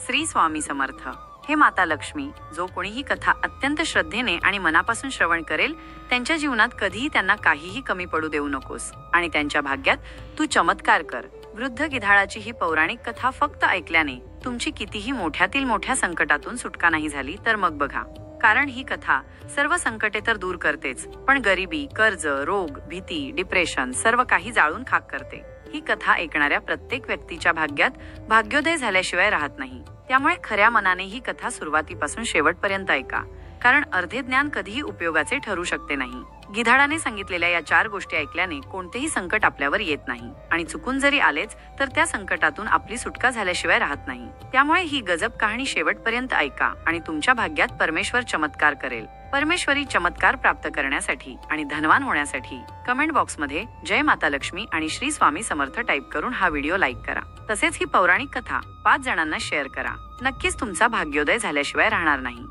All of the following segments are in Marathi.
श्री स्वामी समर्थ. हे माता लक्ष्मी, जो कोणी ही कथा अत्यंत श्रद्धेने आणि मनापासून श्रवण करेल त्यांच्या जीवनात कधीही त्यांना काहीही कमी पडू देऊ नकोस आणि त्यांच्या भाग्यात तू चमत्कार कर. वृद्ध गिधाडाची ही पौराणिक कथा फक्त ऐकल्याने तुमची कितीही मोठ्यातील मोठ्या संकटातून सुटका नाही झाली तर मग बघा. कारण ही कथा सर्व संकटे तर दूर करतेच, पण गरिबी, कर्ज, रोग, भीती, डिप्रेशन सर्व काही जाळून खाक करते. ही कथा ऐकणाऱ्या प्रत्येक व्यक्तीच्या भाग्यात भाग्योदय झाल्याशिवाय राहत नाही. त्यामुळे खऱ्या मनाने ही कथा सुरुवातीपासून शेवटपर्यंत ऐका, कारण अर्धे ज्ञान कधीही उपयोगाचे ठरू शकते नाही. गिधाडाने सांगितलेल्या या 4 गोष्टी ऐकल्याने कोणतेही संकट आपल्यावर येत नाही आणि चुकून जरी आलेच तर त्या संकटातून आपली सुटका झाल्याशिवाय राहत नाही. त्यामुळे ही गजब कहाणी शेवटपर्यंत ऐका आणि तुमच्या भाग्यात परमेश्वर चमत्कार करेल. परमेश्वरी चमत्कार प्राप्त करण्यासाठी आणि धनवान होण्यासाठी कमेंट बॉक्समध्ये जय माता लक्ष्मी आणि श्री स्वामी समर्थ टाईप करून हा व्हिडिओ लाईक करा. तसेच ही पौराणिक कथा 5 जणांना शेअर करा. नक्कीच तुमचा भाग्योदय झाल्याशिवाय राहणार नाही.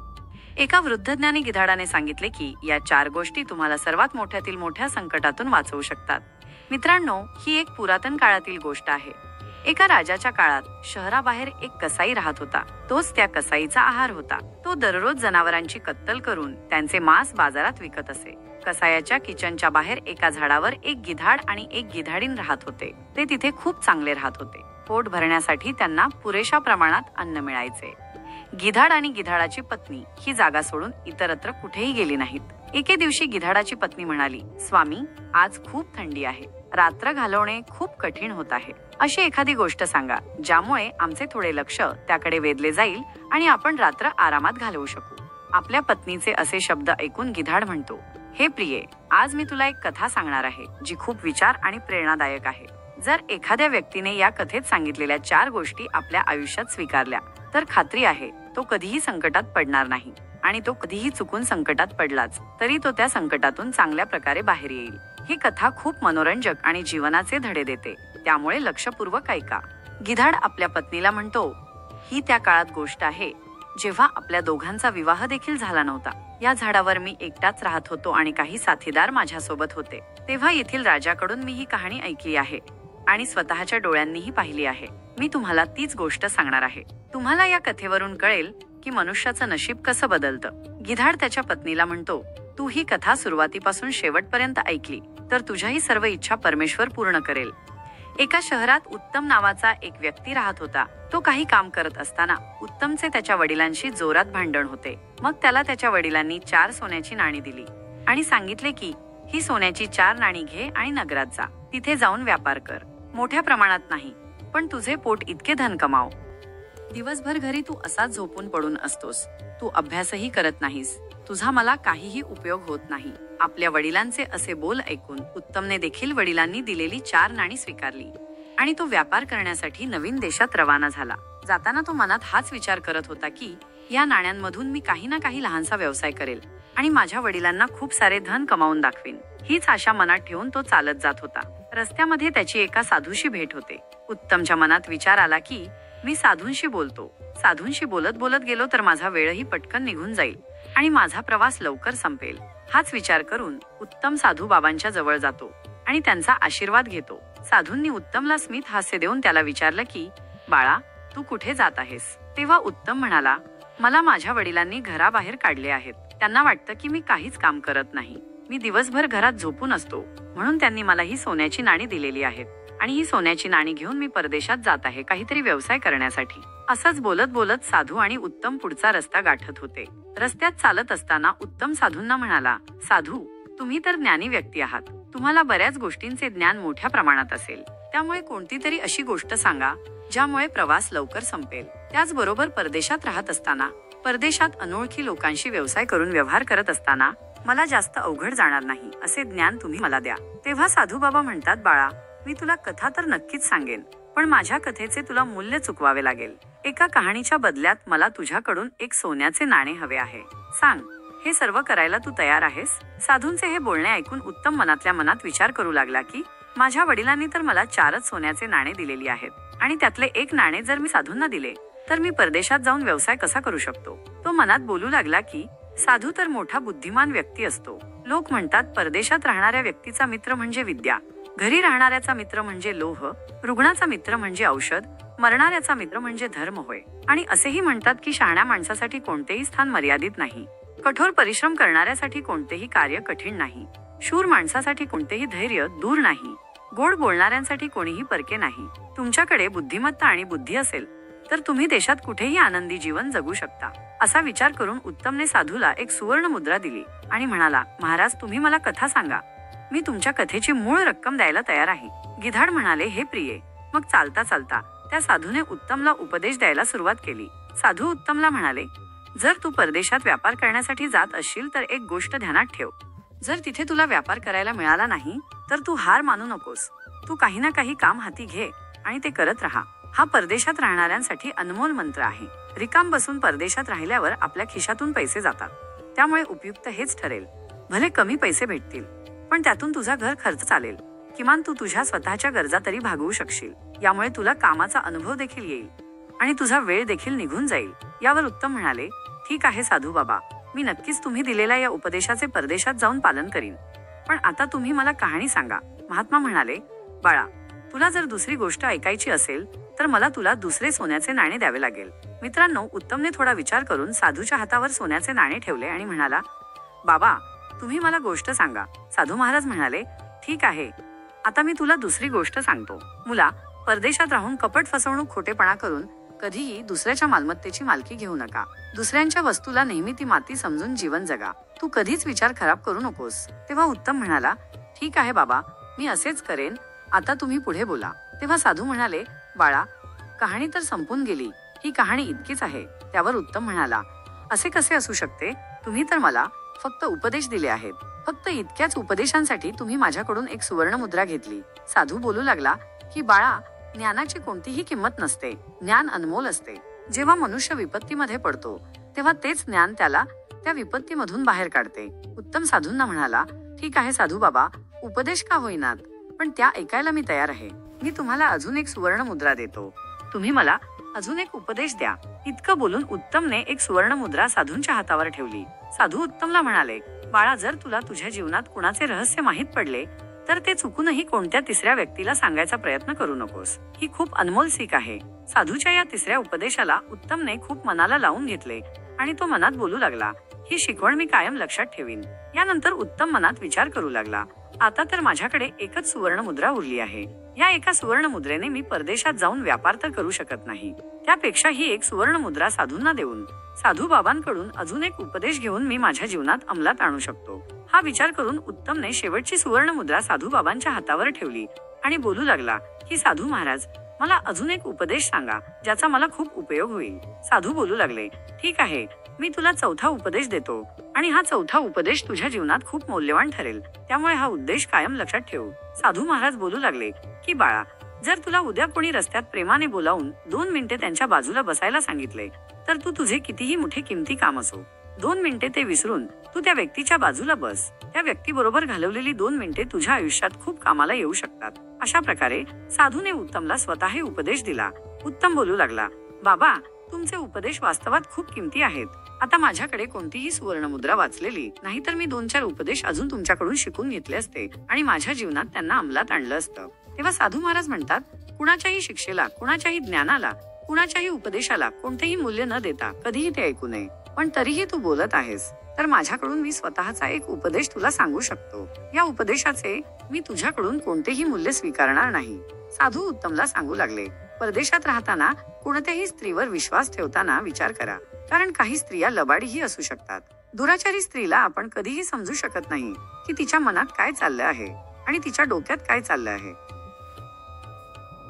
एका वृद्ध ज्ञानी गिधाडाने सांगितले की या 4 गोष्टी तुम्हाला सर्वात मोठ्यातील मोठ्या संकटातून वाचवू शकतात. मित्रांनो, ही एक पुरातन काळातील गोष्ट आहे. एका राजाच्या काळात शहराबाहेर एक कसाई राहत होता. तोच त्या कसाईचा आहार होता. तो दररोज जनावरांची कत्तल करून त्यांचे मांस बाजारात विकत असे. कसायाच्या किचनच्या बाहेर एका झाडावर एक गिधाड आणि एक गिधाडीन राहत होते. ते तिथे खूप चांगले राहत होते. पोट भरण्यासाठी त्यांना पुरेशा प्रमाणात अन्न मिळायचे. गिधाड आणि गिधाडाची पत्नी ही जागा सोडून इतरत्र कुठेही गेली नाहीत. एके दिवशी गिधाडाची पत्नी म्हणाली, स्वामी, आज खूप थंडी आहे. रात्र घालवणे खूप कठीण होत आहे. अशी एखादी गोष्ट सांगा ज्यामुळे आमचे थोडे लक्ष त्याकडे वेधले जाईल आणि आपण रात्र आरामात घालवू शकू. आपल्या पत्नीचे असे शब्द ऐकून गिधाड म्हणतो, हे प्रिये, आज मी तुला एक कथा सांगणार आहे जी खूप विचार आणि प्रेरणादायक आहे. जर एखाद्या व्यक्तीने या कथेत सांगितलेल्या 4 गोष्टी आपल्या आयुष्यात स्वीकारल्या तर खात्री आहे तो कधीही संकटात पडणार नाही आणि तो कधीही चुकून संकटात पडलाच तरी तो त्या संकटातून चांगल्या प्रकारे बाहेर येईल. ही कथा खूप मनोरंजक आणि जीवनाचे धडे देते, त्यामुळे लक्षपूर्वक ऐका. गिधाड आपल्या पत्नीला म्हणतो, ही त्या काळात गोष्ट आहे जेव्हा आपल्या दोघांचा विवाह देखील झाला नव्हता. या झाडावर मी एकटाच राहत होतो आणि काही साथीदार माझ्यासोबत होते. तेव्हा येथील राजाकडून मी ही कहाणी ऐकली आहे आणि स्वतःच्या डोळ्यांनीही पाहिली आहे. मी तुम्हाला तीच गोष्ट सांगणार आहे. तुम्हाला या कथेवरून कळेल की मनुष्याचं नशीब कसं बदलतं. गिधाड त्याच्या पत्नीला म्हणतो, तू ही कथा सुरुवातीपासून शेवटपर्यंत ऐकली तर तुझ्याही सर्व इच्छा परमेश्वर पूर्ण करेल. एका शहरात उत्तम नावाचा एक व्यक्ती राहत होता. तो काही काम करत असताना उत्तमचे त्याच्या वडिलांशी जोरात भांडण होते. मग त्याला त्याच्या वडिलांनी 4 सोन्याची नाणी दिली आणि सांगितले की ही सोन्याची 4 नाणी घे आणि नगरात जा. तिथे जाऊन व्यापार कर. मोठ्या प्रमाणात नाही, पण तुझे पोट इतके धन कमाव. दिवसभर घरी तू असाच झोपून पडून असतोस. तू अभ्यासही करत नाहीस. तुझा मला काहीही उपयोग होत नाही. आपल्या वडिलांचे असे बोल ऐकून उत्तमने देखील वडिलांनी दिलेली 4 नाणी स्वीकारली आणि तो व्यापार करण्यासाठी नवीन देशात रवाना झाला. जाताना तो मनात हाच विचार करत होता की या नाण्यांमधून मी काही ना काही लहानसा व्यवसाय करेल आणि माझ्या वडिलांना खूप सारे धन कमावून दाखवीन. हीच आशा मनात ठेवून तो चालत जात होता. रस्त्यामध्ये त्याची एका साधूशी भेट होते. उत्तमच्या मनात विचार आला की मी साधूंशी बोलतो. साधूंशी बोलत बोलत गेलो तर माझा वेळही पटकन निघून जाईल आणि माझा प्रवास लवकर संपेल. हाच विचार करून उत्तम साधू बाबांच्या जवळ जातो आणि त्यांचा आशीर्वाद घेतो. साधूंनी उत्तमला स्मित हास्य देऊन त्याला विचारलं की बाळा, तू कुठे जात आहेस? तेव्हा उत्तम म्हणाला, मला माझ्या वडिलांनी घराबाहेर काढले आहेत. त्यांना वाटतं की मी काहीच काम करत नाही. मी दिवसभर घरात झोपून असतो, म्हणून त्यांनी मला ही सोन्याची नाणी दिलेली आहेत आणि ही सोन्याची नाणी घेऊन मी परदेशात जात आहे काहीतरी व्यवसाय करण्यासाठी. असंच बोलत बोलत साधू आणि उत्तम पुढचा रस्ता गाठत होते. रस्त्यात चालत असताना उत्तम साधूंना म्हणाला, साधू, तुम्ही तर ज्ञानी व्यक्ती आहात. तुम्हाला बऱ्याच गोष्टींचे ज्ञान मोठ्या प्रमाणात असेल. त्यामुळे कोणती तरी अशी गोष्ट सांगा ज्यामुळे प्रवास लवकर संपेल. त्याचबरोबर परदेशात राहत असताना, परदेशात अनोळखी लोकांशी व्यवसाय करून व्यवहार करत असताना मला जास्त अवघड जाणार नाही असे ज्ञान तुम्ही मला द्या. तेव्हा साधू बाबा म्हणतात, बाळा, मी तुला कथा तर नक्कीच सांगेन, पण माझ्या कथेचे तुला मूल्य चुकवावे लागेल. एका कहाणीच्या बदल्यात मला तुझ्याकडून एक सोन्याचे नाणे हवे आहे. सांग, हे सर्व करायला तू तयार आहेस? साधूंचे हे बोलणे ऐकून उत्तम मनातल्या मनात विचार करू लागला की माझ्या वडिलांनी तर मला 4च सोन्याचे नाणे दिलेली आहेत आणि त्यातले एक नाणे जर मी साधूंना दिले तर मी परदेशात जाऊन व्यवसाय कसा करू शकतो? तो मनात बोलू लागला की साधू तर मोठा बुद्धिमान व्यक्ती असतो. लोक म्हणतात परदेशात राहणाऱ्या व्यक्तीचा मित्र म्हणजे विद्या, घरी राहणाऱ्याचा मित्र म्हणजे लोह, रुग्णाचा मित्र म्हणजे औषध, मरणाऱ्याचा मित्र म्हणजे धर्म होय. आणि असेही म्हणतात की शहाण्या माणसासाठी कोणतेही स्थान मर्यादित नाही. कठोर परिश्रम करणाऱ्यासाठी कोणतेही कार्य कठीण नाही. शूर माणसासाठी कोणतेही धैर्य दूर नाही. गोड बोलणाऱ्यांसाठी कोणीही परके नाही. तुमच्याकडे बुद्धिमत्ता आणि बुद्धी असेल तर तुम्ही देशात कुठेही आनंदी जीवन जगू शकता. असा विचार करून उत्तमने साधूला एक सुवर्ण मुद्रा दिली आणि म्हणाला, महाराज तुम्ही मला कथा सांगा, मी तुमच्या कथेची मूळ रक्कम द्यायला तयार आहे. गिधाड म्हणाले, हे प्रिये. मग चालता चालता त्या साधूने उत्तमला उपदेश द्यायला सुरुवात केली. साधू उत्तमला म्हणाले, जर तू परदेशात व्यापार करण्यासाठी जात असशील तर एक गोष्ट ध्यानात ठेव. जर तिथे तुला व्यापार करायला मिळाला नाही तर तू हार मानू नकोस. तू काही ना काही काम हाती घे आणि ते करत राहा. हा परदेशात राहणाऱ्यांसाठी अनमोल मंत्र आहे. रिकाम बसून परदेशात राहिल्यावर आपल्या खिशातून पैसे जातात. त्यामुळे उपयुक्त हेच ठरेल. भले कमी पैसे भेटतील पण त्यातून तुझा घर खर्च चालेल. किमान तू तुझ्या स्वतःच्या गरजा तरी भागवू शकशील. यामुळे तुला कामाचा अनुभव देखील येईल आणि तुझा वेळ देखील निघून जाईल. यावर उत्तम म्हणाले, ठीक आहे साधू बाबा, मी नक्कीच तुम्ही दिलेल्या या उपदेशाचे परदेशात जाऊन पालन करीन. पण आता तुम्ही मला कहाणी सांगा. महात्मा म्हणाले, बाळा तुला जर दुसरी गोष्ट ऐकायची असेल तर मला तुला दुसरे सोन्याचे नाणे द्यावे लागेल. मित्रांनो, उत्तमने थोडा विचार करून साधूच्या हातावर सोन्याचे नाणे ठेवले आणि म्हणाला, बाबा तुम्ही मला गोष्ट सांगा. साधू महाराज म्हणाले, ठीक आहे, आता मी तुला दुसरी गोष्ट सांगतो. मुला, परदेशात राहून कपट फसवणूक खोटेपणा करून कधीही दुसऱ्याच्या मालमत्तेची मालकी घेऊ नका. दुसऱ्यांच्या वस्तूला नेहमी ती माती समजून जीवन जगा. तू कधीच विचार खराब करू नकोस. तेव्हा उत्तम म्हणाला, ठीक आहे बाबा, मी असेच करेन. आता तुम्ही पुढे बोला. तेव्हा साधू म्हणाले, बाळा कहाणी तर संपून गेली. ही कहाणी इतकीच आहे. त्यावर उत्तम म्हणाला, असे कसे असू शकते? तुम्ही तर मला फक्त उपदेश दिले आहेत. फक्त इतक्याच उपदेशांसाठी तुम्ही माझ्याकडून एक सुवर्ण मुद्रा घेतली. साधू बोलू लागला की बाळा, ज्ञानाची कोणतीही किंमत नसते. ज्ञान अनमोल असते. जेव्हा मनुष्य विपत्तीमध्ये पडतो तेव्हा तेच ज्ञान त्याला त्या विपत्तीमधून बाहेर काढते. उत्तम साधूंना म्हणाला, ठीक आहे साधू बाबा, उपदेश का होईनात, पण त्या ऐकायला मी तयार आहे. मी तुम्हाला अजून एक सुवर्ण मुद्रा देतो. तुम्ही मला अजून एक उपदेश द्या. इतकं बोलून उत्तमने एक सुवर्ण मुद्रा साधूंच्या हातावर ठेवली. साधू उत्तमला म्हणाले, बाळा जर तुला तुझ्या जीवनात कुणाचे रहस्य माहीत पडले तर ते चुकूनही कोणत्या तिसऱ्या व्यक्तीला सांगायचा प्रयत्न करू नकोस. ही खूप अनमोल सीख आहे. साधूच्या या तिसऱ्या उपदेशाला उत्तमने खूप मनाला लावून घेतले आणि तो मनात बोलू लागला, ही शिकवण मी कायम लक्षात ठेवीन. यानंतर उत्तम मनात विचार करू लागला, आता तर माझ्याकडे एकच सुवर्ण मुद्रा उरली आहे. या एका सुवर्ण मुद्रेने मी परदेशात जाऊन व्यापार तर करू शकत नाही. त्यापेक्षा ही एक सुवर्ण मुद्रा साधूंना देऊन साधू बाबांकडून अजून एक उपदेश घेऊन मी माझ्या जीवनात अंमलात आणू शकतो. हा विचार करून उत्तमने शेवटची सुवर्ण मुद्रा साधू बाबांच्या हातावर ठेवली आणि बोलू लागला की साधू महाराज, मला अजून एक उपदेश सांगा ज्याचा मला खूप उपयोग होईल. साधू बोलू लागले, ठीक आहे, मी तुला चौथा उपदेश देतो आणि हा चौथा उपदेश तुझ्या जीवनात खूप मौल्यवान ठरेल. त्यामुळे हा उद्देश कायम लक्षात ठेव. साधू महाराज बोलू लागले की बाळा, जर तुला उद्या कोणी रस्त्यात प्रेमाने बोलावून 2 मिनिटे त्यांच्या बाजूला बसायला सांगितले तर तू तुझे कितीही मोठे किमती काम असो, 2 मिनिटे ते विसरून तू त्या व्यक्तीच्या बाजूला बस. त्या व्यक्तीबरोबर घालवलेली 2 मिनिटे तुझ्या आयुष्यात खूप कामाला येऊ शकतात. अशा प्रकारे साधूने उत्तमला स्वतःही उपदेश दिला. उत्तम बोलू लागला, बाबा तुमचे उपदेश वास्तवात खूप किमती आहेत. आता माझ्याकडे कोणतीही सुवर्ण मुद्रा वाचलेली नाही तर मी 2-4 उपदेश अजून तुमच्याकडून शिकून घेतले असते आणि माझ्या जीवनात त्यांना अंमलात आणलं असतं. तेव्हा साधू महाराज म्हणतात, कुणाच्याही शिक्षेला, कुणाच्याही ज्ञानाला, कुणाच्याही उपदेशाला कोणतेही मूल्य न देता कधीही ते ऐकू नये. पण तरीही तू बोलत आहेस तर माझ्याकडून मी स्वतःचा एक उपदेश तुला सांगू शकतो. या उपदेशाचे मी तुझ्याकडून कोणतेही मूल्य स्वीकारणार नाही. साधू उत्तमला सांगू लागले, परदेशात राहताना कोणत्याही स्त्रीवर विश्वास ठेवताना विचार करा, कारण काही स्त्रिया लबाडीही असू शकतात. दुराचारी स्त्रीला आपण कधीही समजू शकत नाही की तिच्या मनात काय चाललं आहे आणि तिच्या डोक्यात काय चाललं आहे.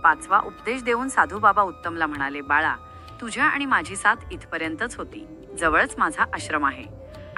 5वा उपदेश देऊन साधू बाबा उत्तमला म्हणाले, बाळा तुझ्या आणि माझी साथ इथपर्यंतच होती. जवळच माझा आश्रम आहे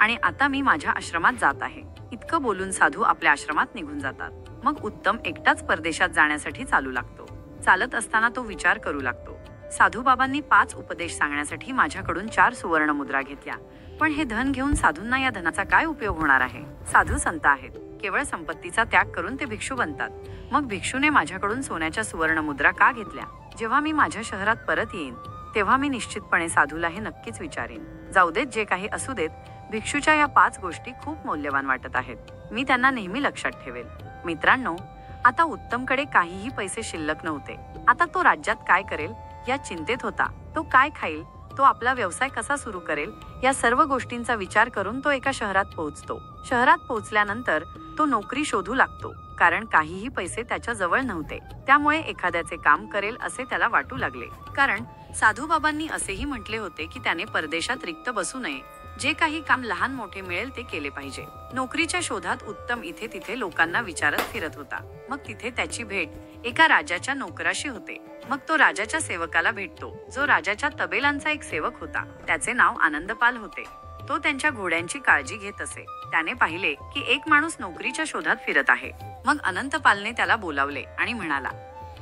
आणि आता मी माझ्या आश्रमात जात आहे. इतकं बोलून साधू आपल्या आश्रमात निघून जातात. मग उत्तम एकटाच परदेशात जाण्यासाठी चालू लागतो. चालत असताना तो विचार करू लागतो, साधू बाबांनी 5 उपदेश सांगण्यासाठी माझ्याकडून 4 सुवर्ण मुद्रा घेतल्या, पण हे धन घेऊन साधूंना या धनाचा काय उपयोग होणार आहे? साधू संत आहेत, केवळ संपत्तीचा त्याग करून ते भिक्षू बनतात. मग भिक्षूने माझ्याकडून सोन्याच्या सुवर्ण मुद्रा का घेतल्या? जेव्हा मी माझ्या शहरात परत येईन तेव्हा मी निश्चितपणे साधूला हे नक्कीच विचारेन. जाऊ देत, जे काही असू देत, भिक्षूच्या या 5 गोष्टी खूप मौल्यवान वाटत आहेत. मी त्यांना नेहमी लक्षात ठेवेल. मित्रांनो, आता उत्तमकडे काहीही पैसे शिल्लक नव्हते. आता तो राज्यात काय करेल या चिंतेत होता. तो काय खाईल, तो आपला व्यवसाय कसा सुरू करेल, या सर्व गोष्टींचा विचार करून तो एका शहरात पोहोचतो. शहरात पोहोचल्यानंतर तो नोकरी शोधू लागतो, कारण काहीही पैसे त्याच्या जवळ नव्हते. त्यामुळे एखाद्याचे काम करेल असे त्याला वाटू लागले, कारण साधूबाबांनी असेही म्हटले होते की त्याने परदेशात रिक्त बसू नये. जे काही काम लहान मोठे मिळेल ते केले पाहिजे. नोकरीच्या शोधात उत्तम इथे तिथे लोकांना विचारत फिरत होता. मग तिथे त्याची भेट एका राजाच्या नोकराशी होते. मग तो राजाच्या सेवकाला भेटतो, जो राजाच्या तबेलांचा एक सेवक होता. त्याचे नाव आनंदपाल होते. तो त्यांच्या घोड्यांची काळजी घेत असे. त्याने पाहिले की एक माणूस नोकरीच्या शोधात फिरत आहे. मग अनंतपालने त्याला बोलावले आणि म्हणाला,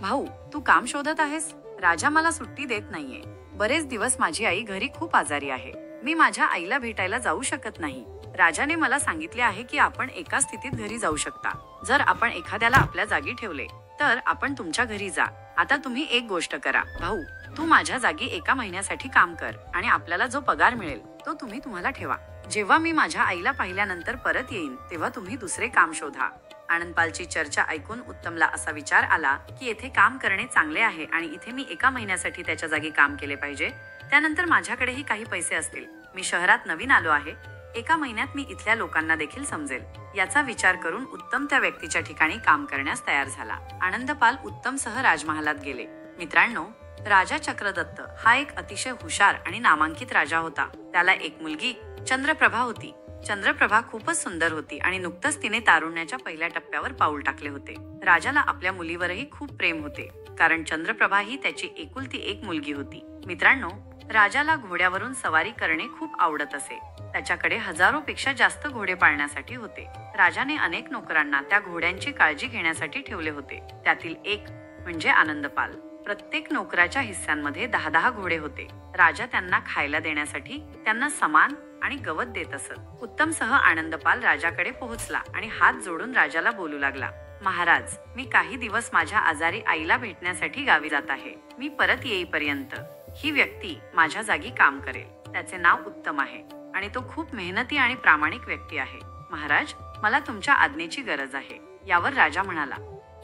भाऊ, तू काम शोधत आहेस? राजा मला सुट्टी देत नाहीये. बरेच दिवस माझी आई घरी खूप आजारी आहे. मी माझ्या आईला भेटायला जाऊ शकत नाही. राजाने मला सांगितले आहे की आपण एका स्थितीत घरी जाऊ शकता. जर आपण एखाद्याला आपल्या जागी ठेवले तर आपण तुमच्या घरी जा. आता तुम्ही एक गोष्ट करा भाऊ, तू माझ्या जागी एका महिन्यासाठी काम कर आणि आपल्याला जो पगार मिळेल तो तुम्हाला ठेवा. जेव्हा मी माझ्या आईला पाहिल्यानंतर परत येईन तेव्हा तुम्ही दुसरे काम शोधा. आनंदपालची चर्चा ऐकून उत्तमला असा विचार आला की येथे काम करणे चांगले आहे आणि इथे मी एका महिन्यासाठी त्याच्या जागी काम केले पाहिजे. त्यानंतर माझ्याकडेही काही पैसे असतील. मी शहरात नवीन आलो आहे. एका महिन्यात मी इथल्या लोकांना देखील समजेल. याचा विचार करून उत्तम त्या व्यक्तीच्या ठिकाणी काम करण्यास तयार झाला. आनंदपाल उत्तमसह राजमहालात गेले. मित्रांनो, राजा चक्रदत्त हा एक अतिशय हुशार आणि नामांकित राजा होता. त्याला एक मुलगी चंद्रप्रभा होती. चंद्रप्रभा खूपच सुंदर होती आणि नुकतंच तिने तारुण्याच्या पहिल्या टप्प्यावर पाऊल टाकले होते. राजाला आपल्या मुलीवरही खूप प्रेम होते, कारण चंद्रप्रभा ही त्याची एकुलती एक मुलगी होती. मित्रांनो, राजाला घोड्यावरून सवारी करणे खूप आवडत असे. त्याच्याकडे हजारोपेक्षा जास्त घोडे पाळण्यासाठी होते. राजाने अनेक नोकरांना त्या घोड्यांची काळजी घेण्यासाठी ठेवले होते. त्यातील एक म्हणजे आनंदपाल. प्रत्येक नोकराच्या हिस्स्यांमध्ये 10-10 घोडे होते. राजा त्यांना खायला देण्यासाठी त्यांना समान आणि गवत देत असत. उत्तमसह आनंदपाल राजाकडे पोहोचला आणि हात जोडून राजाला बोलू लागला, महाराज, मी काही दिवस माझ्या आजारी आईला भेटण्यासाठी गावी जात आहे. मी परत येईपर्यंत ही व्यक्ती माझ्या जागी काम करेल. त्याचे नाव उत्तम आहे आणि तो खूप मेहनती आणि प्रामाणिक व्यक्ती आहे. महाराज, मला तुमच्या आज्ञेची गरज आहे. यावर राजा म्हणाला,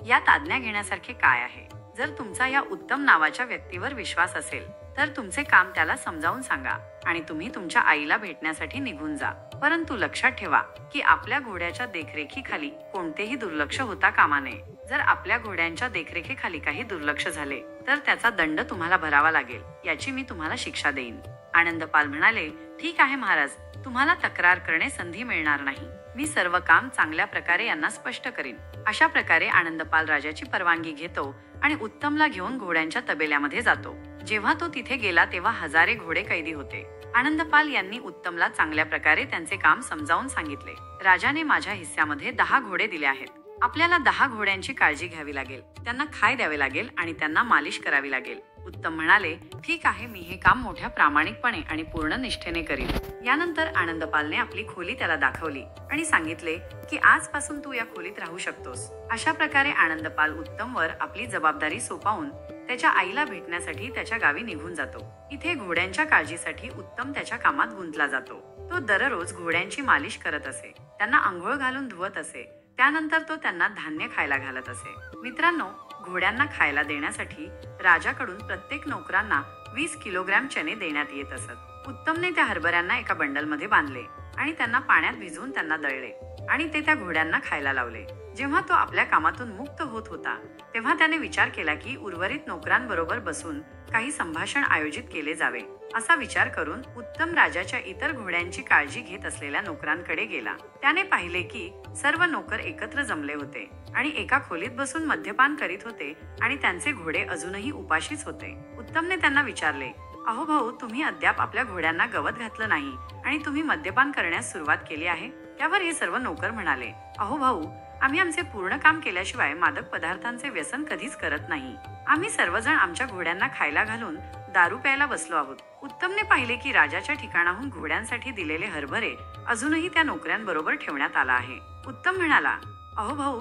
यात आज्ञा घेण्यासारखे काय आहे? जर तुमचा या उत्तम नावाच्या व्यक्तीवर विश्वास असेल तर तुमचे काम त्याला समजावून सांगा आणि तुम्ही तुमच्या आईला भेटण्यासाठी निघून जा. परंतु लक्षात ठेवा की आपल्या घोड्याच्या देखरेखीखाली कोणतेही दुर्लक्ष होता कामा नये. जर आपल्या घोड्यांच्या देखरेखीखाली काही दुर्लक्ष झाले तर त्याचा दंड तुम्हाला भरावा लागेल. याची मी तुम्हाला शिक्षा देईन. आनंदपाल म्हणाले, ठीक आहे महाराज, तुम्हाला तक्रार करणे संधी मिळणार नाही. मी सर्व काम चांगल्या प्रकारे यांना स्पष्ट करीन. अशा प्रकारे आनंदपाल राजाची परवानगी घेतो आणि उत्तमला घेऊन घोड्यांच्या तबेल्यामध्ये जातो. जेव्हा तो तिथे गेला तेव्हा हजारे घोडे कैदी होते. आनंदपाल यांनी उत्तमला चांगल्या प्रकारे त्यांचे काम समजावून सांगितले. राजाने माझ्या हिस्स्यामध्ये 10 घोडे दिले आहेत. आपल्याला 10 घोड्यांची काळजी घ्यावी लागेल. त्यांना खाय द्यावे लागेल आणि त्यांना मालिश करावी लागेल. उत्तम म्हणाले, ठीक आहे, मी हे काम मोठ्या प्रामाणिकपणे आणि पूर्ण निष्ठेने करीन. यानंतर आनंदपालने आपली खोली त्याला दाखवली आणि सांगितले की आजपासून तू या खोलीत राहू शकतोस. अशा प्रकारे आनंदपाल उत्तमवर आपली जबाबदारी सोपवून त्याच्या आईला भेटण्यासाठी त्याच्या गावी निघून जातो. इथे घोड्यांच्या काळजीसाठी उत्तम त्याच्या कामात गुंतला जातो. तो दररोज घोड्यांची मालिश करत असे, त्यांना आंघोळ घालून धुवत असे. त्यानंतर तो त्यांना धान्य खायला घालत असे. मित्रांनो, घोड्यांना खायला देण्यासाठी राजाकडून प्रत्येक नोकरांना 20 किलोग्रॅम चणे देण्यात येत असत. उत्तमने त्या हरभऱ्यांना एका बंडलमध्ये बांधले आणि त्यांना पाण्यात भिजवून त्यांना दळले आणि ते त्या घोड्यांना खायला लावले. जेव्हा तो आपल्या कामातून मुक्त होत होता तेव्हा त्याने विचार केला की उर्वरित नोकरांबरोबर बसून काही संभाषण आयोजित केले जावे. असा विचार करून उत्तम राजाच्या इतर घोड्यांची काळजी घेत असलेल्या नोकरांकडे गेला. त्याने पाहिले की सर्व नोकर एकत्र जमले होते आणि एका खोलीत बसून मद्यपान करीत होते आणि त्यांचे घोडे अजूनही उपाशीच होते. उत्तमने त्यांना विचारले, अहो भाऊ, तुम्ही अद्याप आपल्या घोड्यांना गवत घातलं नाही आणि तुम्ही मद्यपान करण्यास सुरुवात केली आहे? त्यावर हे सर्व नोकर म्हणाले, अहो भाऊ, आम्ही आमचे पूर्ण काम केल्याशिवाय मादक पदार्थांचे व्यसन कधीच करत नाही. आम्ही सर्वजण आमच्या घोड्यांना खायला घालून दारू प्यायला बसलो आहोत. उत्तमने पाहिले की राजाच्या ठिकाणाहून घोड्यांसाठी दिलेले हरभरे अजूनही त्या नोकऱ्यांबरोबर ठेवण्यात आला आहे. उत्तम म्हणाला, अहो भाऊ,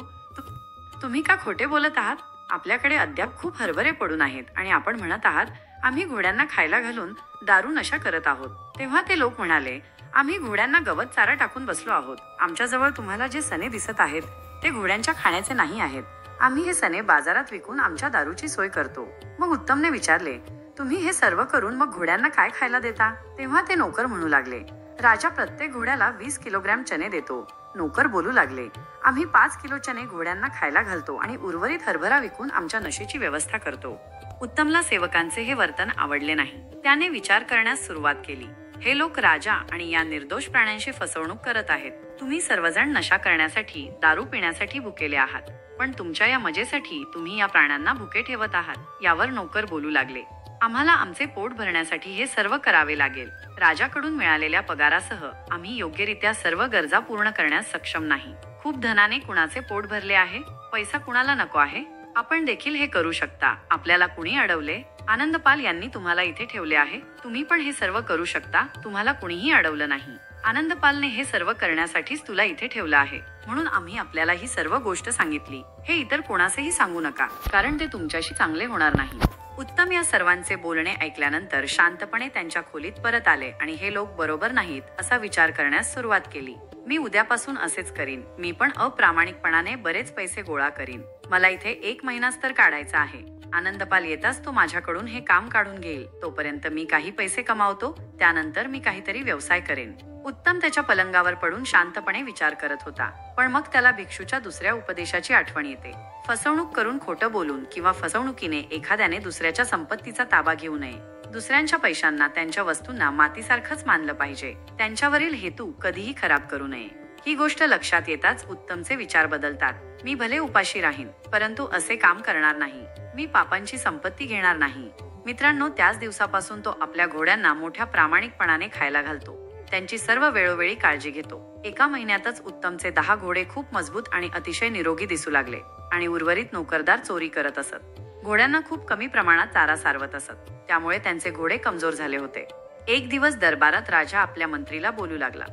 तुम्ही का खोटे बोलत आहात? आपल्याकडे अद्याप खूप हरभरे पडून आहेत आणि आपण म्हणत आहात आम्ही घोड्यांना खायला घालून दारू नशा करत आहोत. तेव्हा ते लोक म्हणाले, आम्ही घोड्यांना गवत चारा टाकून बसलो आहोत. आमच्याजवळ तुम्हाला जे सणे दिसत आहेत ते घोड्यांच्या खाण्याचे नाही आहेत. आम्ही हे सणे बाजारात विकून आमच्या दारूची सोय करतो. मग उत्तमने विचारले, तुम्ही हे सर्व करून मग घोड्यांना काय खायला देता? तेव्हा ते नोकर म्हणू लागले, राजा प्रत्येक घोड्याला 20 किलोग्रॅम चणे देतो. नोकर बोलू लागले, आम्ही 5 किलो चणे घोड्यांना खायला घालतो आणि उर्वरित हरभरा विकून आमच्या नशेची व्यवस्था करतो. उत्तमला सेवकांचे हे वर्तन आवडले नाही. त्याने विचार करण्यास सुरुवात केली, हे लोक राजा आणि या निर्दोष प्राण्यांची फसवणूक करत आहेत. तुम्ही सर्वजण नशा करण्यासाठी, दारू पिण्यासाठी भुकेले आहात, पण तुमच्या या मजेसाठी तुम्ही या प्राण्यांना भुके ठेवत आहात. यावर नोकर बोलू लागले, आम्हाला आमचे पोट भरण्यासाठी हे सर्व करावे लागेल. राजाकडून मिळालेल्या पगारासह आम्ही योग्यरित्या सर्व गरजा पूर्ण करण्यास सक्षम नाही. खूप धनाने कुणाचे पोट भरले आहे? पैसा कुणाला नको आहे? आपण देखील हे करू शकता. आपल्याला कुणी अडवले? आनंदपाल यांनी तुम्हाला इथे ठेवले आहे. तुम्ही पण हे सर्व करू शकता. तुम्हाला कुणीही अडवलं नाही. आनंदपालने हे सर्व करण्यासाठीच तुला इथे ठेवलं आहे, म्हणून आम्ही आपल्याला ही सर्व गोष्ट सांगितली. हे इतर कोणासही सांगू नका, कारण ते तुमच्याशी चांगले होणार नाही. उत्तम या सर्वांचे बोलणे ऐकल्यानंतर शांतपणे त्यांच्या खोलीत परत आले आणि हे लोक बरोबर नाहीत असा विचार करण्यास सुरुवात केली. मी उद्यापासून असेच करीन. मी पण अप्रामाणिकपणाने बरेच पैसे गोळा करीन. मला इथे 1 महिनाच तर काढायचा आहे. आनंदपाल येताच तो माझ्याकडून हे काम काढून घेईल. तोपर्यंत मी काही पैसे कमावतो, त्यानंतर मी काहीतरी व्यवसाय करेन. उत्तम त्याच्या पलंगावर पडून शांतपणे विचार करत होता. पण मग त्याला भिक्षूच्या दुसऱ्या उपदेशाची आठवण येते. फसवणूक करून, खोटं बोलून किंवा फसवणुकीने एखाद्याने दुसऱ्याच्या संपत्तीचा ताबा घेऊ नये. दुसऱ्यांच्या पैशांना, त्यांच्या वस्तूंना मातीसारखंच मानलं पाहिजे. त्यांच्यावरील हेतू कधीही खराब करू नये. ही गोष्ट लक्षात येताच उत्तमचे विचार बदलतात. मी भले उपाशी राहीन, परंतु असे काम करणार नाही. मी पापांची संपत्ती घेणार नाही. मित्रांनो, त्याच दिवसापासून तो आपल्या घोड्यांना मोठ्या प्रामाणिकपणाने खायला घालतो. त्यांची सर्व वेळोवेळी काळजी घेतो. 1 महिन्यातच उत्तमचे 10 घोडे खूप मजबूत आणि अतिशय निरोगी दिसू लागले आणि उर्वरित नोकरदार चोरी करत असत. घोड्यांना खूप कमी प्रमाणात चारा सारवत असत, त्यामुळे त्यांचे घोडे कमजोर झाले होते. एक दिवस दरबारात राजा आपल्या मंत्रीला बोलू लागला,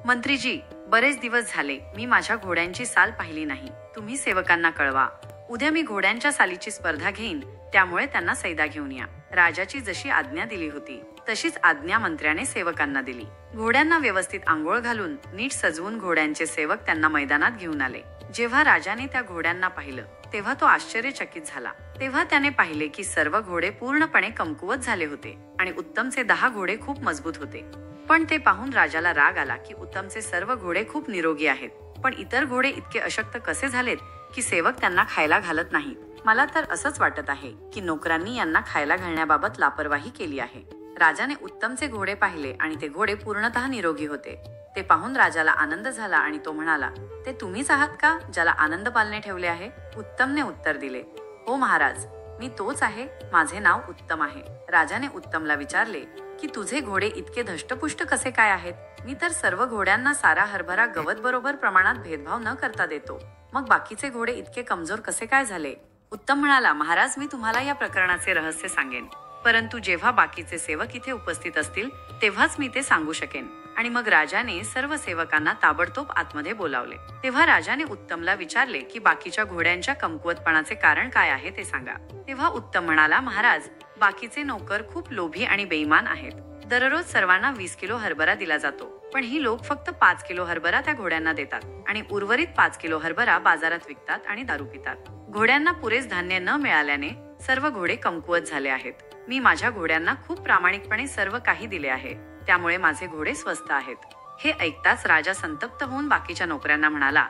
मंत्रीजी, बरेच दिवस झाले मी माझ्या घोड्यांची साल पाहिली नाही. तुम्ही सेवकांना कळवा. उद्या मी घोड्यांच्या सालीची स्पर्धा घेईन, त्यामुळे त्यांना सैदा घेऊन या. राजाची जशी आज्ञा दिली होती तशीच आज्ञा मंत्र्याने सेवकांना दिली. घोड्यांना व्यवस्थित आंघोळ घालून, नीट सजवून घोड्यांचे सेवक त्यांना मैदानात घेऊन आले. जेव्हा राजाने त्या घोड्यांना पाहिलं तेव्हा तो आश्चर्यचकित झाला. तेव्हा त्याने पाहिले की सर्व घोडे पूर्णपणे कमकुवत झाले होते आणि उत्तमचे 10 घोडे खूप मजबूत होते. पण ते पाहून राजाला राग आला की उत्तमचे सर्व घोडे खूप निरोगी आहेत, पण इतर घोडे इतके अशक्त कसे झालेत की सेवक त्यांना खायला घालत नाहीत. मला तर असंच वाटत आहे की नोकरांनी यांना खायला घालण्याबाबत लापरवाही केली आहे. राजाने उत्तमचे घोडे पाहिले आणि ते घोडे पूर्णतः निरोगी होते. ते पाहून राजाला आनंद झाला आणि तो म्हणाला, ते तुम्हीच आहात का ज्याला आनंदपालने ठेवले आहे? उत्तमने उत्तर दिले, हो महाराज, मी तोच आहे. माझे नाव उत्तम आहे. राजाने उत्तमला विचारले की तुझे घोडे इतके धष्टपुष्ट कसे काय आहेत? मी तर सर्व घोड्यांना सारा हरभरा गवत बरोबर प्रमाणात भेदभाव न करता देतो, मग बाकीचे घोडे इतके कमजोर कसे काय झाले? उत्तम म्हणाला, महाराज, मी तुम्हाला या प्रकरणाचे रहस्य सांगेन, परंतु जेव्हा बाकीचे सेवक इथे उपस्थित असतील तेव्हाच मी ते सांगू शकेन. आणि मग राजाने सर्व सेवकांना ताबडतोब आतमध्ये बोलावले. तेव्हा राजाने उत्तमला विचारले की बाकीच्या घोड्यांच्या कमकुवतपणाचे कारण काय आहे ते सांगा. तेव्हा उत्तम म्हणाला, महाराज, बाकीचे नोकर खूप लोभी आणि बेईमान आहेत. दररोज सर्वांना 20 किलो हरभरा दिला जातो, पण ही लोक फक्त 5 किलो हरभरा त्या घोड्यांना देतात आणि उर्वरित 5 किलो हरभरा बाजारात विकतात आणि दारू पितात. घोड्यांना पुरेस धान्य न मिळाल्याने सर्व घोडे कमकुवत झाले आहेत. मी माझ्या घोड्यांना खूप प्रामाणिकपणे सर्व काही दिले आहे, त्यामुळे माझे घोडे स्वस्त आहेत. हे ऐकताच राजा संतप्त होऊन बाकीच्या नोकऱ्यांना म्हणाला,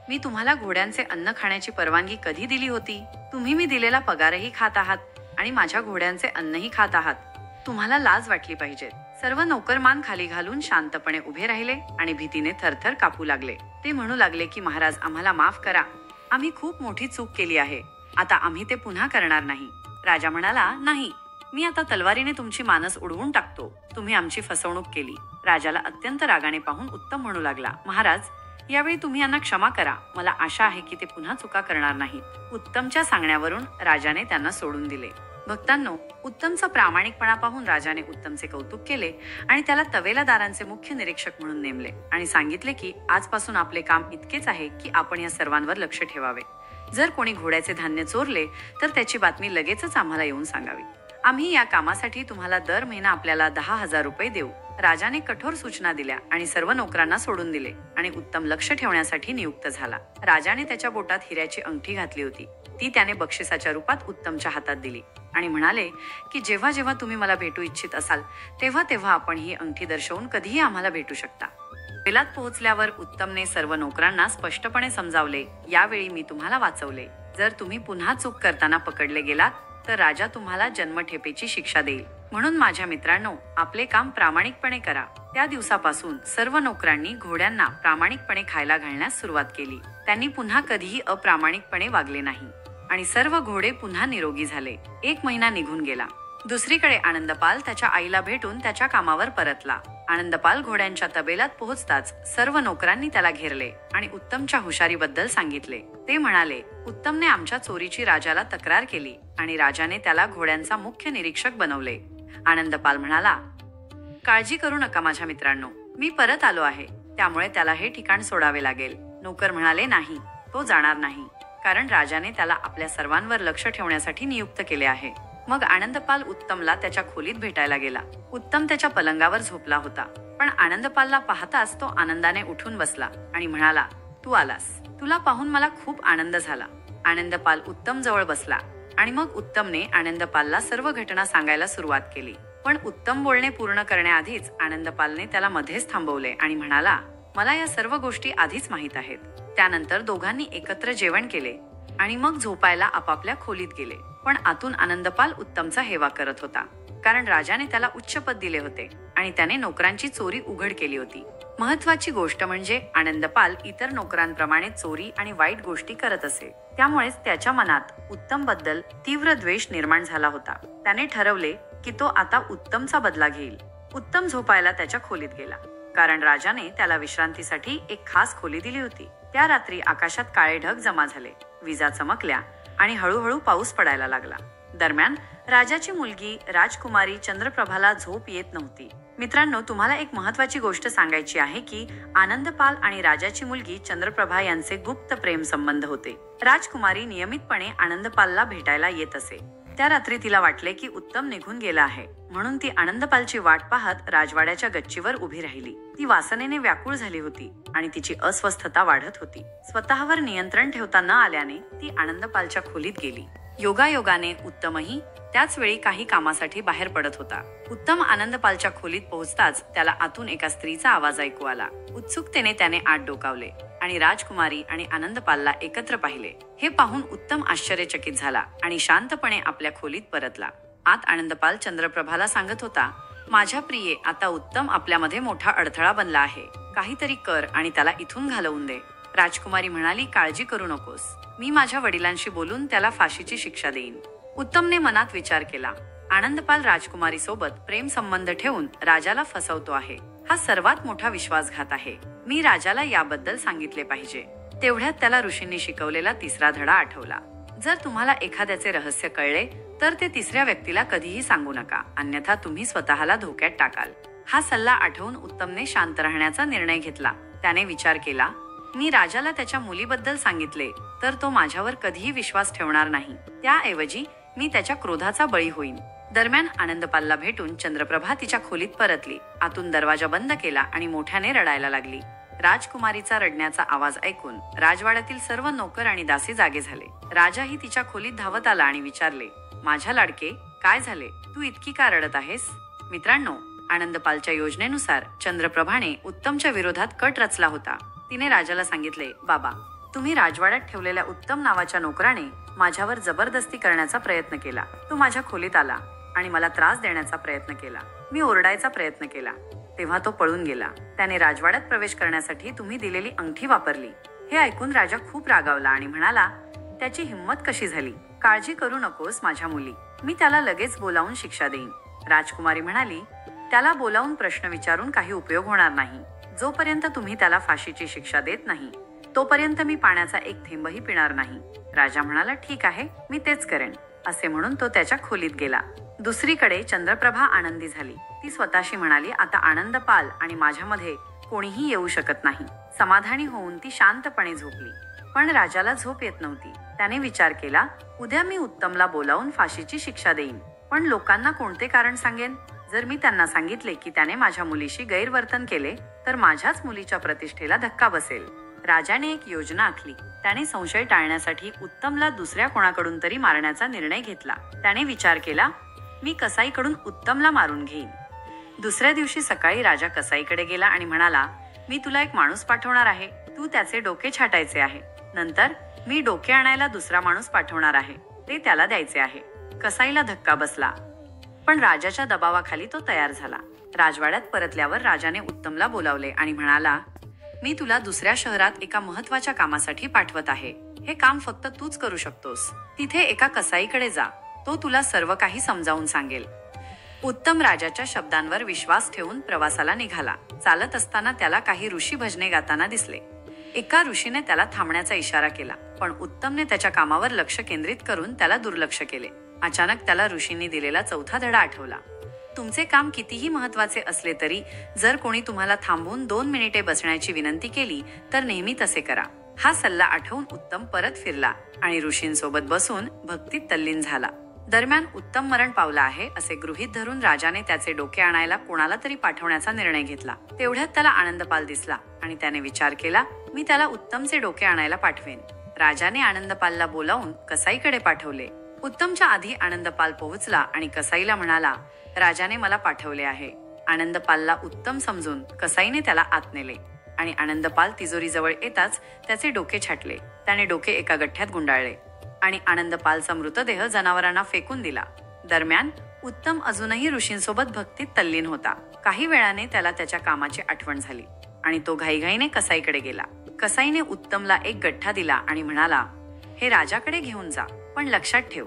मी तुम्हाला घोड्यांचे अन्न खाण्याची परवानगी कधी दिली होती? तुम्ही मी दिलेला पगारही खात आहात आणि माझ्या घोड्यांचे अन्नही खात आहात. तुम्हाला लाज वाटली पाहिजे. सर्व नोकर मान खाली घालून शांतपणे उभे राहिले आणि भीतीने थरथर कापू लागले. ते म्हणू लागले की महाराज, आम्हाला माफ करा. आम्ही खूप मोठी चूक केली आहे. आता आम्ही ते पुन्हा करणार नाही. राजा म्हणाला, नाही, मी आता तलवारीने तुमची मानस उडवून टाकतो. तुम्ही आमची फसवणूक केली. राजाला अत्यंत रागाने पाहून उत्तम म्हणू लागला, महाराज, यावेळी तुम्ही यांना क्षमा करा. मला आशा आहे की ते पुन्हा चुका करणार नाहीत. उत्तमच्या सांगण्यावरून राजाने त्यांना सोडून दिले. भक्तांनो, उत्तमचा प्रामाणिकपणा पाहून राजाने उत्तमचे कौतुक केले आणि त्याला तवेलादारांचे मुख्य निरीक्षक म्हणून नेमले आणि सांगितले की आजपासून आपले काम इतकेच आहे की आपण या सर्वांवर लक्ष ठेवावे. जर कोणी घोड्याचे धान्य चोरले तर त्याची बातमी लगेचच आम्हाला येऊन सांगावी. आम्ही या कामासाठी तुम्हाला दर महिना आपल्याला 10,000 रुपये देऊ. राजाने कठोर सूचना दिल्या आणि सर्व नोकरांना सोडून दिले आणि उत्तम लक्ष ठेवण्यासाठी नियुक्त झाला. राजाने त्याच्या बोटात हिऱ्याची अंगठी घातली होती. ती त्याने बक्षिसाच्या रूपात उत्तमच्या हातात दिली आणि म्हणाले की जेव्हा जेव्हा तुम्ही मला भेटू इच्छित असाल तेव्हा तेव्हा आपण ही अंगठी दर्शवून कधीही आम्हाला भेटू शकता. तबेलात पोहोचल्यावर उत्तमने सर्व नोकरांना स्पष्टपणे समजावले, यावेळी मी तुम्हाला वाचवले. जर तुम्ही पुन्हा चूक करताना पकडले गेलात तर राजा तुम्हाला जन्मठेपेची शिक्षा देईल. म्हणून माझ्या मित्रांनो, आपले काम प्रामाणिकपणे करा. त्या दिवसापासून सर्व नोकरांनी घोड्यांना प्रामाणिकपणे खायला घालण्यास सुरुवात केली. त्यांनी पुन्हा कधीही अप्रामाणिकपणे वागले नाही आणि सर्व घोडे पुन्हा निरोगी झाले. 1 महिना निघून गेला. दुसरीकडे आनंदपाल त्याच्या आईला भेटून त्याच्या कामावर परतला. आनंदपाल घोड्यांच्या तबेलात पोहोचताच सर्व नोकरांनी त्याला घेरले आणि उत्तमच्या हुशारीबद्दल सांगितले. ते म्हणाले, उत्तमने आमच्या चोरीची राजाला तक्रार केली आणि राजाने त्याला घोड्यांचा मुख्य निरीक्षक बनवले. आनंदपाल म्हणाला, काळजी करू नका माझ्या मित्रांनो, मी परत आलो आहे, त्यामुळे त्याला हे ठिकाण सोडावे लागेल. नोकर म्हणाले, नाही, तो जाणार नाही, कारण राजाने त्याला आपल्या सर्वांवर लक्ष ठेवण्यासाठी नियुक्त केले आहे. मग आनंदपाल उत्तमला त्याच्या खोलीत भेटायला गेला. उत्तम त्याच्या पलंगावर झोपला होता, पण आनंदपालला पाहताच तो आनंदाने उठून बसला आणि म्हणाला, तू आलास, तुला पाहून मला खूप आनंद झाला. आनंदपाल उत्तम जवळ बसला आणि मग उत्तमने आनंदपालला सर्व घटना सांगायला सुरुवात केली. पण उत्तम बोलणे पूर्ण करण्याआधीच आनंदपालने त्याला मध्येच थांबवले आणि म्हणाला, मला या सर्व गोष्टी आधीच माहीत आहेत. त्यानंतर दोघांनी एकत्र जेवण केले आणि मग झोपायला आपापल्या खोलीत गेले. पण आतून आनंदपाल उत्तमचा हेवा करत होता, कारण राजाने त्याला उच्च पद दिले होते आणि त्याने नोकरांची चोरी उघड केली होती. महत्वाची गोष्ट म्हणजे आनंदपाल इतर नोकरांप्रमाणे चोरी आणि वाईट गोष्टी करत असे. त्यामुळेच त्याच्या मनात उत्तम बद्दल तीव्र द्वेष निर्माण झाला होता. त्याने ठरवले की तो आता उत्तमचा बदला घेईल. उत्तम झोपायला त्याच्या खोलीत गेला, कारण राजाने त्याला विश्रांतीसाठी एक खास खोली दिली होती. त्या रात्री आकाशात काळे ढग जमा झाले, विजा चमकल्या आणि हळूहळू पाऊस पडायला लागला. दरम्यान राजाची मुलगी राजकुमारी चंद्रप्रभाला झोप येत नव्हती. मित्रांनो, तुम्हाला एक महत्वाची गोष्ट सांगायची आहे की आनंदपाल आणि राजाची मुलगी चंद्रप्रभा यांचे गुप्त प्रेम संबंध होते. राजकुमारी नियमितपणे आनंदपालला भेटायला येत असे. त्या रात्री तिला वाटले की उत्तम निघून गेला आहे, म्हणून ती आनंदपालची वाट पाहत राजवाड्याच्या गच्चीवर उभी राहिली. ती वासनेने व्याकुळ झाली होती आणि तिची अस्वस्थता वाढत होती. स्वतःवर नियंत्रण ठेवता न आल्याने ती आनंदपालच्या खोलीत गेली. योगायोगाने उत्तमही त्याच वेळी काही कामासाठी बाहेर पडत होता. उत्तम आनंदपालच्या खोलीत पोहोचताच त्याला आतून एका स्त्रीचा आवाज ऐकू आला. उत्सुकतेने त्याने आत डोकावले आणि राजकुमारी आणि आनंदपालला एकत्र पाहिले. हे पाहून उत्तम आश्चर्यचकित झाला आणि शांतपणे आपल्या खोलीत परतला. आत आनंदपाल चंद्रप्रभाला सांगत होता, माझ्या प्रिये, आता उत्तम आपल्यामध्ये मोठा अडथळा बनला आहे. काहीतरी कर आणि त्याला इथून घालवून दे. राजकुमारी म्हणाली, काळजी करू नकोस, मी माझ्या वडिलांशी बोलून त्याला फाशीची शिक्षा देईन. उत्तमने मनात विचार केला, आनंदपाल राजकुमारी सोबत प्रेम संबंध ठेवून राजाला फसवतो आहे. हा सर्वात मोठा विश्वासघात आहे. मी राजाला याबद्दल सांगितले पाहिजे. तेवढ्यात त्याला ऋषींनी शिकवलेला तिसरा धडा आठवला. जर तुम्हाला एखाद्याचे रहस्य कळले तर ते तिसऱ्या व्यक्तीला कधीही सांगू नका, अन्यथा तुम्ही स्वतःला धोक्यात टाकाल. हा सल्ला आठवून उत्तमने शांत राहण्याचा निर्णय घेतला. त्याने विचार केला, मी राजाला त्याच्या मुलीबद्दल सांगितले तर तो माझ्यावर कधीही विश्वास ठेवणार नाही. त्याऐवजी मी त्याच्या क्रोधाचा बळी होईन. दरम्यान आनंदपालला भेटून चंद्रप्रभा तिच्या खोलीत परतली. आतून दरवाजा बंद केला आणि मोठ्याने रडायला लागली. राजकुमारीचा रडण्याचा आवाज ऐकून राजवाड्यातील सर्व नोकर आणि दासी जागे झाले. राजाही तिच्या खोलीत धावत आला आणि विचारले, माझ्या लाडके, काय झाले? तू इतकी का रडत आहेस? मित्रांनो, आनंदपालच्या योजनेनुसार चंद्रप्रभाने उत्तमच्या विरोधात कट रचला होता. तिने राजाला सांगितले, बाबा, तुम्ही राजवाड्यात ठेवलेल्या उत्तम नावाच्या नोकराने माझ्यावर जबरदस्ती करण्याचा प्रयत्न केला. तो माझ्या खोलीत आला आणि मला त्रास देण्याचा प्रयत्न केला. मी ओरडायचा प्रयत्न केला तेव्हा तो पळून गेला. त्याने राजवाड्यात प्रवेश करण्यासाठी तुम्ही दिलेली अंगठी वापरली. हे ऐकून राजा खूप रागावला आणि म्हणाला, त्याची हिंमत कशी झाली? काळजी करू नकोस माझ्या मुली, मी त्याला लगेच बोलावून शिक्षा देईन. राजकुमारी म्हणाली, त्याला बोलावून प्रश्न विचारून काही उपयोग होणार नाही. जोपर्यंत तुम्ही त्याला फाशीची शिक्षा देत नाही तोपर्यंत मी पाण्याचा एक थेंबही पिणार नाही. राजा म्हणाला, ठीक आहे, मी तेच करेन. असे म्हणून तो त्याच्या खोलीत गेला. दुसरीकडे चंद्रप्रभा आनंदी झाली. ती स्वतःशी म्हणाली, आता आनंदपाल आणि माझ्यामध्ये कोणीही येऊ शकत नाही. समाधानी होऊन ती शांतपणे झोपली. पण राजाला झोप येत नव्हती. त्याने विचार केला, उद्या मी उत्तमला बोलावून फाशीची शिक्षा देईन. पण लोकांना कोणते कारण सांगेन? जर मी त्यांना सांगितले की त्याने माझ्या मुलीशी गैरवर्तन केले तर माझ्याच मुलीच्या प्रतिष्ठेला धक्का बसेल. राजाने एक योजना आखली. त्याने संशय टाळण्यासाठी उत्तमला दुसऱ्या कोणाकडून तरी मारण्याचा निर्णय घेतला. त्याने विचार केला, मी कसाईकडून उत्तमला मारून घेईन. दुसऱ्या दिवशी सकाळी राजा कसाईकडे गेला आणि म्हणाला, मी तुला एक माणूस पाठवणार आहे. तू त्याचे डोके छाटायचे आहे. नंतर मी डोके आणायला दुसरा माणूस पाठवणार आहे. ते त्याला द्यायचे आहे. कसाईला धक्का बसला, पण राजाच्या दबावाखाली तो तयार झाला. राजवाड्यात परतल्यावर राजाने उत्तमला बोलावले आणि म्हणाला, मी तुला दुसऱ्या शहरात एका महत्वाच्या कामासाठी पाठवत आहे. हे काम फक्त तूच करू शकतोस. तिथे एका कसाईकडे जा. तो तुला सर्व काही समजावून सांगेल. उत्तम राजाच्या शब्दांवर विश्वास ठेवून प्रवासाला निघाला. चालत असताना त्याला काही ऋषी भजने गाताना दिसले. एका ऋषीने त्याला थांबण्याचा इशारा केला, पण उत्तमने त्याच्या कामावर लक्ष केंद्रित करून त्याला दुर्लक्ष केले. अचानक त्याला ऋषींनी दिलेला चौथा धडा आठवला. तुमचे काम कितीही महत्वाचे असले तरी जर कोणी तुम्हाला थांबवून 2 मिनिटे बसण्याची विनंती केली तर नेहमी तसे करा. हा सल्ला आठवून उत्तम परत फिरला आणि ऋषींसोबत बसून भक्तीत तल्लीन झाला. दरम्यान उत्तम मरण पावला आहे असे गृहीत धरून राजाने त्याचे डोके आणायला कोणाला तरी पाठवण्याचा निर्णय घेतला. तेवढ्यात त्याला आनंदपाल दिसला आणि त्याने विचार केला, मी त्याला उत्तमचे डोके आणायला पाठवेन. राजाने आनंदपालला बोलावून कसाईकडे पाठवले. उत्तमच्या आधी आनंदपाल पोहोचला आणि कसाईला म्हणाला, राजाने मला पाठवले आहे. आनंदपालला उत्तम समजून कसाईने त्याला आत नेले आणि आनंदपाल तिजोरीजवळ येताच त्याचे डोके छाटले. त्याने डोके एका गठ्ठ्यात गुंडाळले आणि आनंदपालचा मृतदेह जनावरांना फेकून दिला. दरम्यान उत्तम अजूनही ऋषींसोबत भक्तीत तल्लीन होता. काही वेळाने त्याला त्याच्या कामाची आठवण झाली आणि तो घाईघाईने कसाईकडे गेला. कसाईने उत्तमला एक गठ्ठा दिला आणि म्हणाला, हे राजाकडे घेऊन जा, पण लक्षात ठेव,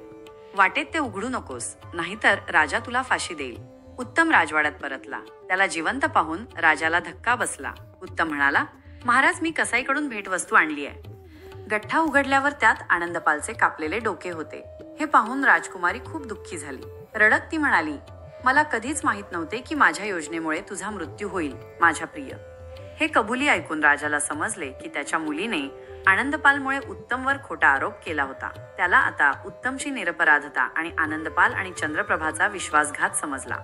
वाटेत ते उघडू नकोस, नाहीतर राजा तुला फाशी देईल. उत्तम राजवाड्यात परतला. त्याला जिवंत पाहून राजाला धक्का बसला. उत्तम म्हणाला, महाराज, मी कसाईकडून भेटवस्तू आणली आहे. गठ्ठा उघडल्यावर त्यात आनंदपालचे कापलेले डोके होते. हे पाहून राजकुमारी खूप दुःखी झाली. रडत ती म्हणाली, मला कधीच माहित नव्हते की माझ्या योजनेमुळे तुझा मृत्यू होईल, माझ्या प्रिय. हे कबुली ऐकून राजाला समजले की त्याच्या मुलीने आनंदपालमुळे उत्तमवर खोटा आरोप केला होता. त्याला आता उत्तमची निरपराधता आणि आनंदपाल आणि चंद्रप्रभाचा विश्वासघात समजला.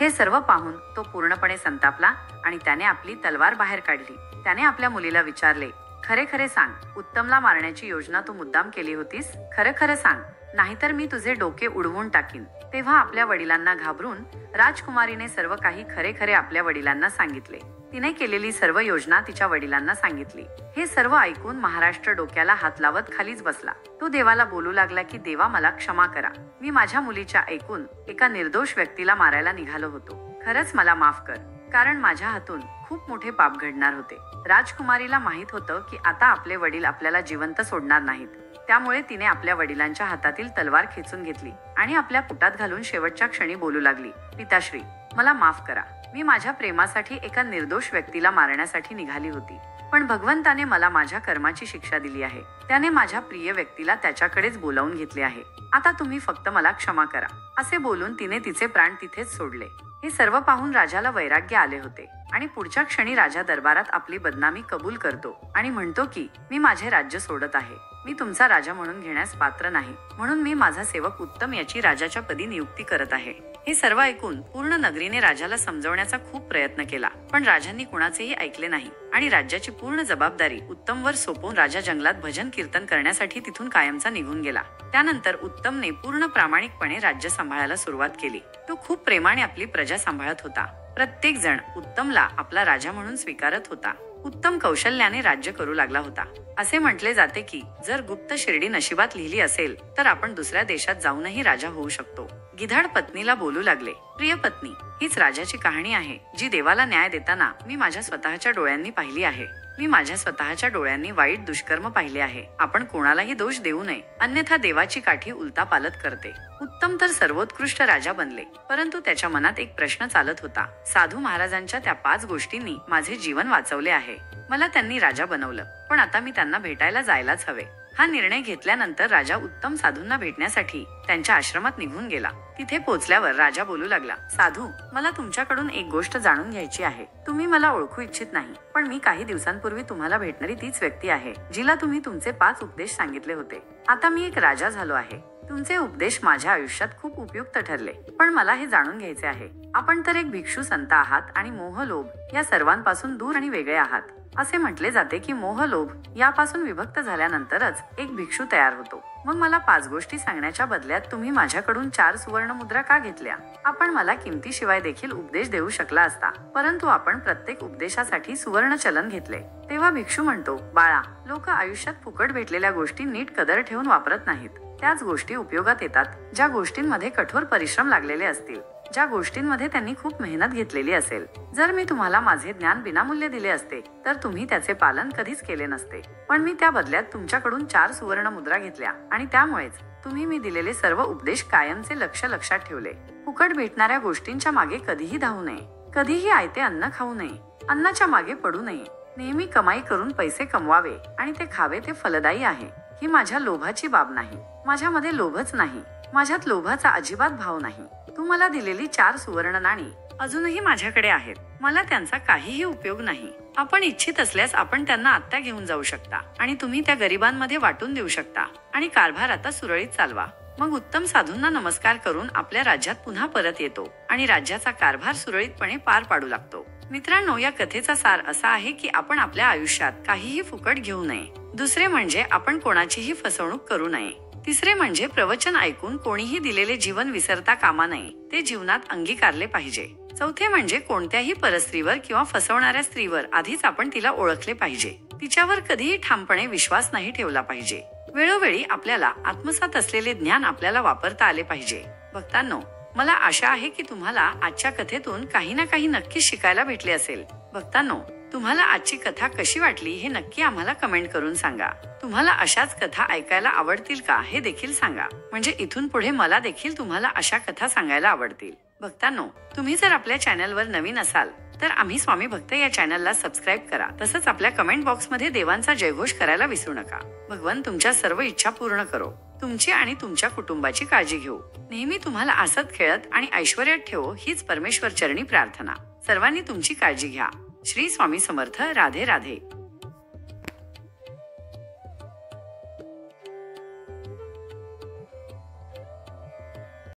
हे सर्व पाहून तो पूर्णपणे संतापला आणि त्याने आपली तलवार बाहेर काढली. त्याने आपल्या मुलीला विचारले, खरे खरे सांग, उत्तमला मारण्याची योजना तू मुद्दाम केली होतीस? खरं खरं सांग, नाहीतर मी तुझे डोके उडवून टाकीन. तेव्हा आपल्या वडिलांना घाबरून राजकुमारीने सर्व काही खरे खरे आपल्या वडिलांना सांगितले. तिने केलेली सर्व योजना तिच्या वडिलांना सांगितली. हे सर्व ऐकून महाराष्ट्र डोक्याला हात लावत खालीच बसला. तो देवाला बोलू लागला की देवा, मला क्षमा करा. मी माझ्या मुलीच्या ऐकून एका निर्दोष व्यक्तीला मारायला निघालो होतो. खरंच मला माफ कर, कारण माझ्या हातून खूप मोठे पाप घडणार होते. राजकुमारीला माहित होतं की आता आपले वडील आपल्याला जिवंत सोडणार नाहीत. त्यामुळे तिने आपल्या वडिलांच्या हातातील तलवार खेचून घेतली आणि आपल्या पोटात घालून शेवटच्या क्षणी बोलू लागली, पिताश्री, मला माफ करा. मी माझ्या प्रेमासाठी एका निर्दोष व्यक्तीला मारण्यासाठी निघाली होती, पण भगवंताने मला माझ्या कर्माची शिक्षा दिली आहे. त्याने माझ्या प्रिय व्यक्तीला त्याच्याकडेच बोलावून घेतले आहे. आता तुम्ही फक्त मला क्षमा करा. असे बोलून तिने तिचे प्राण तिथेच सोडले. हे सर्व पाहून राजाला वैराग्य आले होते आणि पुढच्या क्षणी राजा दरबारात आपली बदनामी कबूल करतो आणि म्हणतो की मी माझे राज्य सोडत आहे. मी तुमचा राजा म्हणून घेण्यास पात्र नाही, म्हणून मी माझा सेवक उत्तम याची राजाच्या पदी नियुक्ती करत आहे. हे सर्व ऐकून पूर्ण नगरीने राजाला समजवण्याचा खूप प्रयत्न केला, पण राजांनी कुणाचेही ऐकले नाही आणि राज्याची पूर्ण जबाबदारी उत्तमवर सोपवून राजा जंगलात भजन कीर्तन करण्यासाठी तिथून कायमचा निघून गेला. त्यानंतर उत्तमने पूर्ण प्रामाणिकपणे राज्य सांभाळायला सुरुवात केली. तो खूप प्रेमाने आपली प्रजा सांभाळत होता. प्रत्येक जण उत्तमला आपला राजा म्हणून स्वीकारत होता. उत्तम कौशल्याने राज्य करू लागला होता. असे म्हटले जाते की जर गुप्त शिर्डी नशिबात लिहिली असेल तर आपण दुसऱ्या देशात जाऊनही राजा होऊ शकतो. गिधाड पत्नीला बोलू लागले, प्रिय पत्नी, हीच राजाची कहाणी आहे जी देवाला न्याय देताना मी माझ्या स्वतःच्या डोळ्यांनी पाहिली आहे. मी माझ्या स्वतःच्या डोळ्यांनी वाईट दुष्कर्म पाहिले आहे. आपण कोणालाही दोष देऊ नये, अन्यथा देवाची काठी उलतापालत करते. उत्तम तर सर्वोत्कृष्ट राजा बनले, परंतु त्याच्या मनात एक प्रश्न चालत होता. साधू महाराजांच्या त्या 5 गोष्टींनी माझे जीवन वाचवले आहे. मला त्यांनी राजा बनवलं, पण आता मी त्यांना भेटायला जायलाच हवे. हा निर्णय घेतल्यानंतर राजा उत्तम साधूंना भेटण्यासाठी त्यांच्या आश्रमात निघून गेला. तिथे पोहोचल्यावर राजा बोलू लागला, साधू, मला तुमच्याकडून एक गोष्ट जाणून घ्यायची आहे. तुम्ही मला ओळखू इच्छित नाही, पण मी काही दिवसांपूर्वी तुम्हाला भेटणारी तीच व्यक्ती आहे जिला तुम्ही तुमचे 5 उपदेश सांगितले होते. आता मी एक राजा झालो आहे. तुमचे उपदेश माझ्या आयुष्यात खूप उपयुक्त ठरले, पण मला हे जाणून घ्यायचे आहे, आपण तर एक भिक्षू संत आहात आणि मोह लोभ या सर्वांपासून दूर आणि वेगळे आहात. असे म्हटले जाते की मोह लोभ यापासून विभक्त झाल्यानंतरच एक भिक्षू तयार होतो. मग मला 5 गोष्टी सांगण्याच्या बदल्यात तुम्ही माझ्याकडून 4 सुवर्ण मुद्रा का घेतल्या? आपण मला किमतीशिवाय देखील उपदेश देऊ शकला असता, परंतु आपण प्रत्येक उपदेशासाठी सुवर्ण चलन घेतले. तेव्हा भिक्षू म्हणतो, बाळा, लोक आयुष्यात फुकट भेटलेल्या गोष्टी नीट कदर ठेवून वापरत नाहीत. त्याच गोष्टी उपयोगात येतात ज्या गोष्टींमध्ये कठोर परिश्रम लागलेले असतील, ज्या गोष्टींमध्ये त्यांनी खूप मेहनत घेतलेली असेल. जर मी तुम्हाला माझे ज्ञान विनामूल्य दिले असते तर तुम्ही त्याचे पालन कधीच केले नसते, पण मी त्या बदल्यात तुमच्याकडून 4 सुवर्ण मुद्रा घेतल्या आणि त्यामुळेच तुम्ही मी दिलेले सर्व उपदेश कायमचे लक्षात ठेवले. फुकट भेटणाऱ्या गोष्टींच्या मागे कधीही धावू नये, कधीही आयते अन्न खाऊ नये, अन्नाच्या मागे पडू नये. नेहमी कमाई करून पैसे कमवावे आणि ते खावे, ते फलदायी आहे. ही माझ्या लोभाची बाब नाही, माझ्यामध्ये लोभच नाही, माझ्यात लोभाचा अजिबात भाव नाही. तू मला दिलेली 4 सुवर्ण नाणी अजूनही माझ्याकडे आहेत, मला त्यांचा काहीही उपयोग नाही. आपण इच्छित असल्यास आपण त्यांना आत्ता घेऊन जाऊ शकता आणि तुम्ही त्या गरिबांमध्ये वाटून देऊ शकता आणि कारभार आता सुरळीत चालवा. मग उत्तम साधूंना नमस्कार करून आपल्या राज्यात पुन्हा परत येतो आणि राज्याचा कारभार सुरळीतपणे पार पाडू लागतो. मित्रांनो, या कथेचा सार असा आहे की आपण आपल्या आयुष्यात काहीही फुकट घेऊ नये. दुसरे म्हणजे आपण कोणाचीही फसवणूक करू नये. तिसरे म्हणजे प्रवचन ऐकून कोणीही दिलेले जीवन विसरता कामा नये, ते जीवनात अंगीकारले पाहिजे. चौथे म्हणजे कोणत्याही परस्त्रीवर किंवा फसवणाऱ्या स्त्रीवर आधीच आपण तिला ओळखले पाहिजे, तिच्यावर कधीही ठामपणे विश्वास नाही ठेवला पाहिजे. वेळोवेळी आपल्याला आत्मसात असलेले ज्ञान आपल्याला वापरता आले पाहिजे. भक्तांनो, मला आशा आहे की तुम्हाला आजच्या कथेतून काही ना काही नक्कीच शिकायला भेटले असेल. भक्तांनो, तुम्हाला आजची कथा कशी वाटली हे नक्की आम्हाला कमेंट करून सांगा. तुम्हाला अशाच कथा ऐकायला आवडतील का हे देखील सांगा, म्हणजे इथून पुढे मला देखील तुम्हाला अशा कथा सांगायला आवडतील. भक्तांनो, तुम्ही जर आपल्या चॅनलवर नवीन असाल तर आम्ही स्वामी भक्त या चॅनलला सबस्क्राईब करा. तसंच आपल्या कमेंट बॉक्समध्ये देवांचा जयघोष करायला विसरू नका. भगवान तुमच्या सर्व इच्छा पूर्ण करो. तुमची आणि तुमच्या कुटुंबाची काळजी घेऊ. नेहमी तुम्हाला हसत खेळत आणि ऐश्वर्यात ठेवो, हीच परमेश्वर चरणी प्रार्थना. सर्वांनी तुमची काळजी घ्या. श्री स्वामी समर्थ. राधे राधे.